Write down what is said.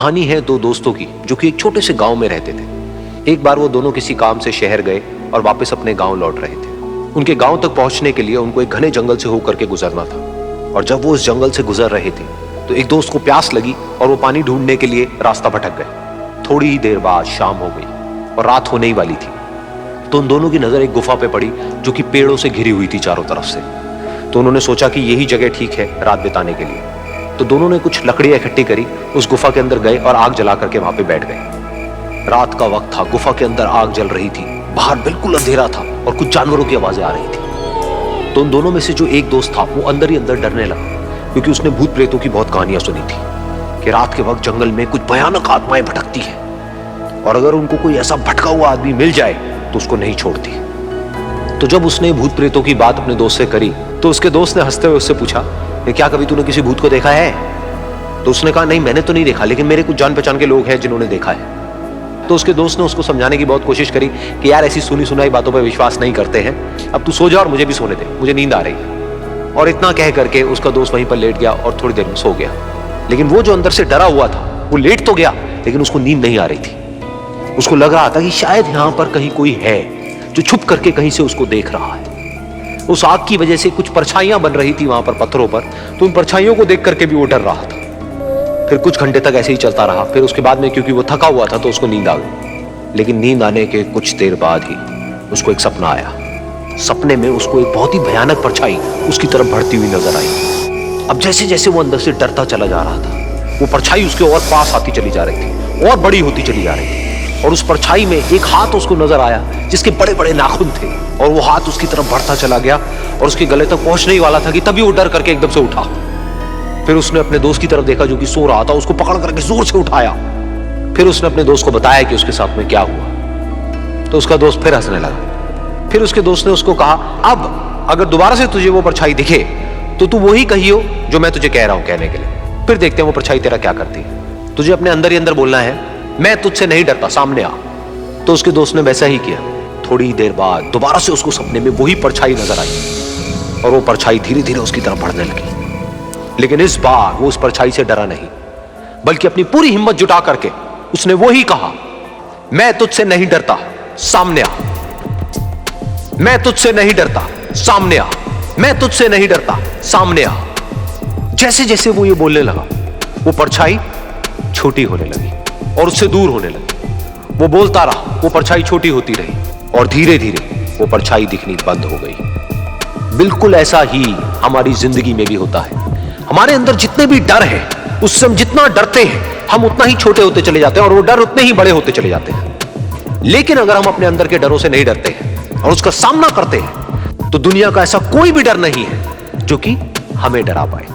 कहानी है दो दोस्तों की जो कि एक छोटे से गांव में रहते थे। एक बार वो दोनों किसी काम से शहर गए और वापस अपने गांव लौट रहे थे। उनके गांव तक पहुंचने के लिए उनको एक घने जंगल से होकर के गुजरना था। और जब वो उस जंगल से गुजर रहे थे तो एक दोस्त को प्यास लगी और वो पानी ढूंढने के लिए रास्ता भटक गए। थोड़ी ही देर बाद शाम हो गई और रात होने ही वाली थी। तो उन दोनों की नजर एक गुफा पे पड़ी जो कि पेड़ों से घिरी हुई थी चारों तरफ से। तो उन्होंने सोचा कि यही जगह ठीक है रात बिताने के लिए। तो दोनों ने कुछ लकड़ियां इकट्ठी करी, उस गुफा के अंदर गए और आग जला करके वहां पे बैठ गए। रात का वक्त था, गुफा के अंदर आग जल रही थी, बाहर बिल्कुल अंधेरा था और कुछ जानवरों की आवाजें आ रही थी। तो उन दोनों में से जो एक दोस्त था वो अंदर ही अंदर डरने लगा, क्योंकि उसने भूत प्रेतों की बहुत कहानियां सुनी थी कि रात के वक्त जंगल में कुछ भयानक आत्माएं भटकती हैं और अगर उनको कोई ऐसा भटका हुआ आदमी मिल जाए तो उसको नहीं छोड़ती। तो जब उसने भूत प्रेतों की बात अपने दोस्त से करी तो उसके दोस्त ने हंसते हुए उससे पूछा कि क्या कभी तूने किसी भूत को देखा है? तो उसने कहा नहीं, मैंने तो नहीं देखा, लेकिन मेरे कुछ जान पहचान के लोग हैं जिन्होंने देखा है। तो उसके दोस्त ने उसको समझाने की बहुत कोशिश करी कि यार ऐसी सुनी सुनाई बातों पर विश्वास नहीं करते हैं, अब तू सो जा और मुझे भी सोने दे, मुझे नींद आ रही है। और इतना कह करके उसका दोस्त वहीं पर लेट गया और थोड़ी देर में सो गया। लेकिन वो जो अंदर से डरा हुआ था वो लेट तो गया, लेकिन उसको नींद नहीं आ रही थी। उसको लग रहा था कि शायद यहां पर कहीं कोई है जो छुप करके कहीं से उसको देख रहा है। उस आग की वजह से कुछ परछाइयां बन रही थी वहां पर पत्थरों पर, तो उन परछाइयों को देख करके भी वो डर रहा था। फिर कुछ घंटे तक ऐसे ही चलता रहा। फिर उसके बाद में क्योंकि वो थका हुआ था तो उसको नींद आ गई। लेकिन नींद आने के कुछ देर बाद ही उसको एक सपना आया। सपने में उसको एक बहुत ही भयानक परछाई उसकी तरफ बढ़ती हुई नजर आई। अब जैसे जैसे वो अंदर से डरता चला जा रहा था, वो परछाई उसके और पास आती चली जा रही थी और बड़ी होती चली जा रही थी। और उस परछाई में एक हाथ उसको नजर आया जिसके बड़े बड़े नाखून थे, और वो हाथ उसकी तरफ बढ़ता चला गया और उसके गले तक पहुंचने ही वाला था कि तभी वो डर करके एकदम से उठा। फिर उसने अपने दोस्त की तरफ देखा जो कि सो रहा था, उसको पकड़ करके जोर से उठाया। फिर उसने अपने दोस्त को बताया कि उसके साथ में क्या हुआ। तो उसका दोस्त फिर हंसने लगा। फिर उसके दोस्त ने उसको कहा, अब अगर दोबारा से तुझे वो परछाई दिखे तो तू वही कहियो जो मैं तुझे कह रहा हूं कहने के लिए। फिर देखते हैं वो परछाई तेरा क्या करती है। तुझे अपने अंदर ही अंदर बोलना है, मैं तुझसे नहीं डरता, सामने आ। तो उसके दोस्त ने वैसा ही किया। थोड़ी देर बाद दोबारा से उसको सपने में वही परछाई नजर आई और वो परछाई धीरे धीरे उसकी तरफ बढ़ने लगी। लेकिन इस बार वो उस परछाई से डरा नहीं, बल्कि अपनी पूरी हिम्मत जुटा करके उसने वही कहा, मैं तुझसे नहीं डरता, सामने आ। मैं तुझसे नहीं डरता, सामने आ। मैं तुझसे नहीं डरता, सामने आ। जैसे जैसे वो ये बोलने लगा वो परछाई छोटी होने लगी और उससे दूर होने लगी। वो बोलता रहा, वो परछाई छोटी होती रही और धीरे धीरे वो परछाई दिखनी बंद हो गई। बिल्कुल ऐसा ही हमारी जिंदगी में भी होता है। हमारे अंदर जितने भी डर है, उससे हम जितना डरते हैं हम उतना ही छोटे होते चले जाते हैं और वो डर उतने ही बड़े होते चले जाते हैं। लेकिन अगर हम अपने अंदर के डरों से नहीं डरते हैं और उसका सामना करते हैं तो दुनिया का ऐसा कोई भी डर नहीं है जो कि हमें डरा पाए।